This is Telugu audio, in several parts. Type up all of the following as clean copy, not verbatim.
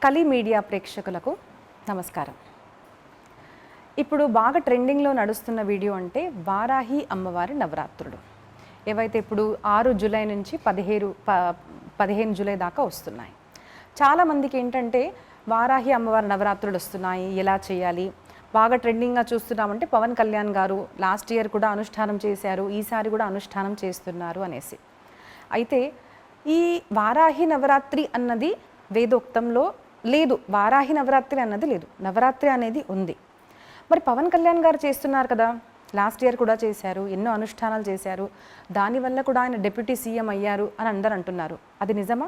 కలి మీడియా ప్రేక్షకులకు నమస్కారం. ఇప్పుడు బాగా ట్రెండింగ్లో నడుస్తున్న వీడియో అంటే వారాహి అమ్మవారి నవరాత్రులు, ఏవైతే ఇప్పుడు 6 జూలై నుంచి 15 జూలై దాకా వస్తున్నాయి. చాలామందికి ఏంటంటే వారాహి అమ్మవారి నవరాత్రులు వస్తున్నాయి, ఎలా చేయాలి, బాగా ట్రెండింగ్గా చూస్తున్నామంటే పవన్ కళ్యాణ్ గారు లాస్ట్ ఇయర్ కూడా అనుష్ఠానం చేశారు, ఈసారి కూడా అనుష్ఠానం చేస్తున్నారు అనేసి. అయితే ఈ వారాహి నవరాత్రి అన్నది వేదోక్తంలో లేదు, వారాహి నవరాత్రి అన్నది లేదు, నవరాత్రి అనేది ఉంది. మరి పవన్ కళ్యాణ్ గారు చేస్తున్నారు కదా, లాస్ట్ ఇయర్ కూడా చేశారు, ఎన్నో అనుష్ఠానాలు చేశారు, దానివల్ల కూడా ఆయన డిప్యూటీ సీఎం అయ్యారు అని అందరూ అంటున్నారు. అది నిజమా?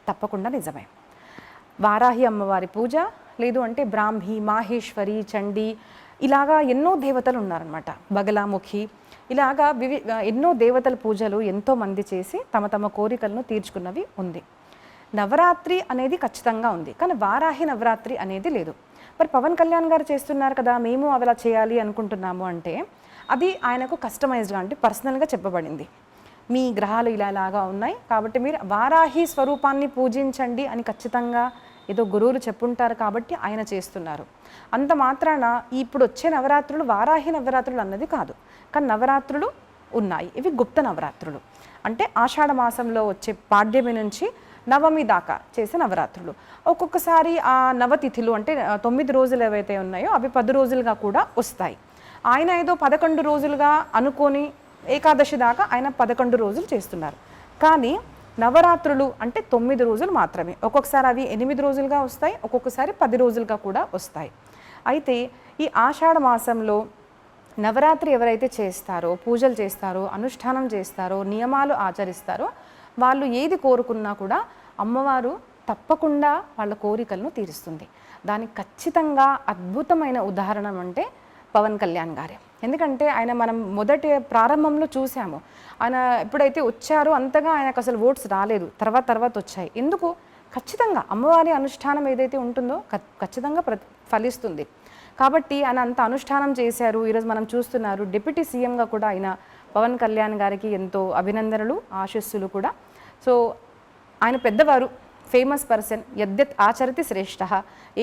తప్పకుండా నిజమే. వారాహి అమ్మవారి పూజ, లేదు అంటే బ్రాహ్మి, మాహేశ్వరి, చండీ, ఇలాగా ఎన్నో దేవతలు ఉన్నారనమాట, బగలాముఖి, ఇలాగా ఎన్నో దేవతల పూజలు ఎంతోమంది చేసి తమ తమ కోరికలను తీర్చుకున్నవి ఉంది. నవరాత్రి అనేది ఖచ్చితంగా ఉంది, కానీ వారాహి నవరాత్రి అనేది లేదు. మరి పవన్ కళ్యాణ్ గారు చేస్తున్నారు కదా, మేము అలా చేయాలి అనుకుంటున్నాము అంటే అది ఆయనకు కస్టమైజ్డ్గా అంటే పర్సనల్గా చెప్పబడింది. మీ గ్రహాలు ఇలాగా ఉన్నాయి కాబట్టి మీరు వారాహి స్వరూపాన్ని పూజించండి అని ఖచ్చితంగా ఏదో గురువులు చెప్పుంటారు కాబట్టి ఆయన చేస్తున్నారు. అంత మాత్రాన ఇప్పుడు వచ్చే నవరాత్రులు వారాహి నవరాత్రులు అన్నది కాదు, కానీ నవరాత్రులు ఉన్నాయి. ఇవి గుప్త నవరాత్రులు, అంటే ఆషాఢ మాసంలో వచ్చే పాడ్యమి నుంచి నవమి దాకా చేసే నవరాత్రులు. ఒక్కొక్కసారి ఆ నవతిథులు అంటే 9 రోజులు ఏవైతే ఉన్నాయో అవి 10 రోజులుగా కూడా వస్తాయి. ఆయన ఏదో 11 రోజులుగా అనుకొని ఏకాదశి దాకా ఆయన 11 రోజులు చేస్తున్నారు. కానీ నవరాత్రులు అంటే 9 రోజులు మాత్రమే. ఒక్కొక్కసారి అవి 8 రోజులుగా వస్తాయి, ఒక్కొక్కసారి 10 రోజులుగా కూడా వస్తాయి. అయితే ఈ ఆషాఢ మాసంలో నవరాత్రి ఎవరైతే చేస్తారో, పూజలు చేస్తారో, అనుష్ఠానం చేస్తారో, నియమాలు ఆచరిస్తారో వాళ్ళు ఏది కోరుకున్నా కూడా అమ్మవారు తప్పకుండా వాళ్ళ కోరికలను తీరుస్తుంది. దానికి ఖచ్చితంగా అద్భుతమైన ఉదాహరణ అంటే పవన్ కళ్యాణ్ గారే. ఎందుకంటే ఆయన మనం మొదటి ప్రారంభంలో చూసాము, ఆయన ఎప్పుడైతే వచ్చారో అంతగా ఆయనకు అసలు ఓట్స్ రాలేదు, తర్వాత వచ్చాయి. ఎందుకు? ఖచ్చితంగా అమ్మవారి అనుష్ఠానం ఏదైతే ఉంటుందో ఖచ్చితంగా ఫలిస్తుంది. కాబట్టి ఆయన అంత అనుష్ఠానం చేశారు. ఈరోజు మనం చూస్తున్నారు డిప్యూటీ సీఎంగా కూడా ఆయన పవన్ కళ్యాణ్ గారికి ఎంతో అభినందనలు, ఆశీస్సులు కూడా. సో ఆయన పెద్దవారు, ఫేమస్ పర్సన్, యద్యత్ ఆచరతి శ్రేష్ఠ,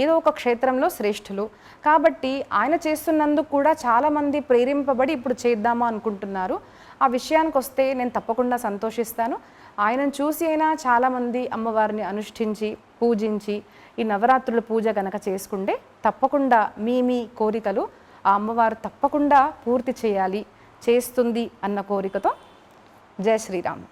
ఏదో ఒక క్షేత్రంలో శ్రేష్ఠులు. కాబట్టి ఆయన చేస్తున్నందుకు కూడా చాలామంది ప్రేరింపబడి ఇప్పుడు చేద్దామా అనుకుంటున్నారు. ఆ విషయానికి వస్తే నేను తప్పకుండా సంతోషిస్తాను. ఆయనను చూసి అయినా చాలామంది అమ్మవారిని అనుష్ఠించి పూజించి ఈ నవరాత్రుల పూజ కనుక చేసుకుంటే తప్పకుండా మీ కోరికలు ఆ అమ్మవారు తప్పకుండా పూర్తి చేయాలి, చేస్తుంది అన్న కోరికతో జై శ్రీరామ్.